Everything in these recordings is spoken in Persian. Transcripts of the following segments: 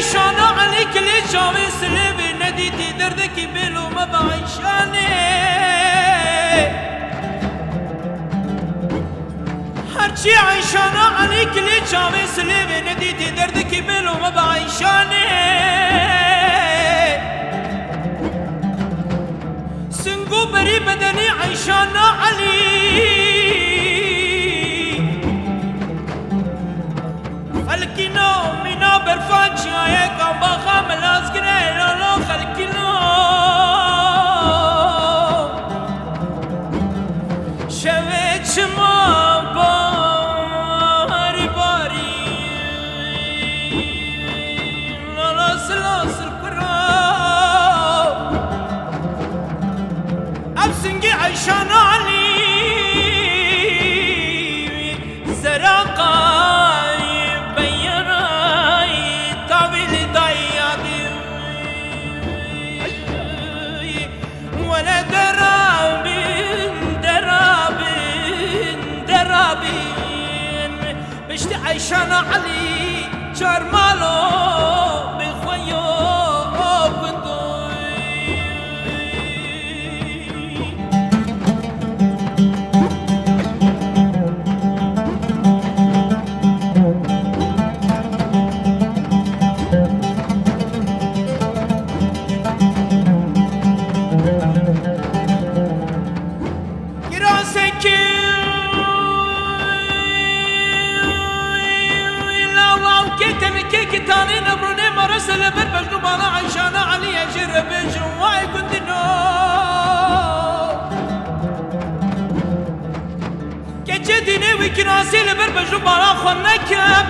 عيشانا عليك لي جاوي سلبي نديتي دردك بلو ما بعيشاني هرشي عيشانا عليك لي جاوي سلبي نديتي دردك بلو ما بعيشاني سنقو بري بدني عيشانا علي خلقنا منا برفانشي هيك باخا ملازقنا لا خلقنا شويت شما باري باري لا سلاسل كرا أبسنجي عيشانا علي زرقا ولا درابين بشتي عيشانا علي جار مالو بخويو كنتوي كتاني نبرني مرسل بربج نبالا عيشانا علي أجرب جواي كنت نو كجديني وكراسي لبربج نبالا خنكب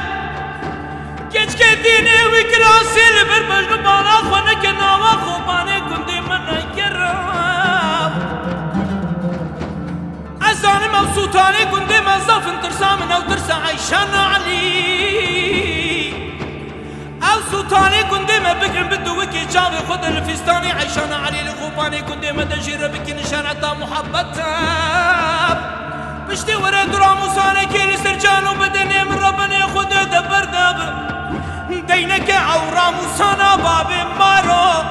كجديني وكراسي لبربج نبالا خنكب نوا خوباني كنت من يكرم أزاني مبسوطاني كنت مزاف انترسا من أو ترسا عيشانا علي سلطاني كندي ما بكرم بدوكي جاوي خد الفستاني عيشانا علي الخوباني كندي ما دجير بكي نشانتا محبتها بشتي ورا دراموساني كي لسرجان وبدني من ربنا خد دبر دب دينك او راموسانا بابي مارو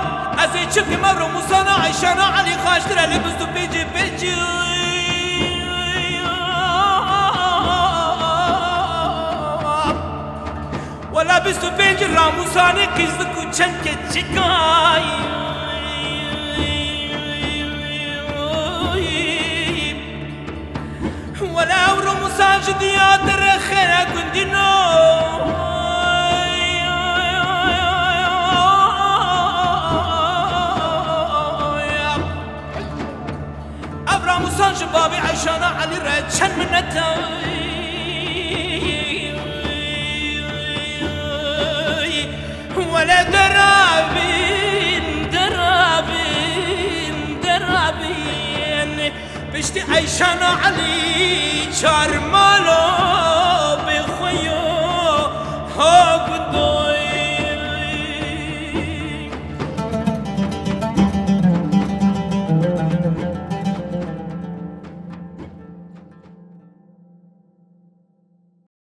ازي شفتي مرو موسانا عيشانا علي خاشترا لبستو بيجي بيجي ولا بستو بيجي راموساني قيزك وچنك چكاي ولا راموسان جديات رخينا كندينو ابراموسان شبابي عيشانا علي رجن منتاي ولا درابين بشتي عيشانا علي جار مالو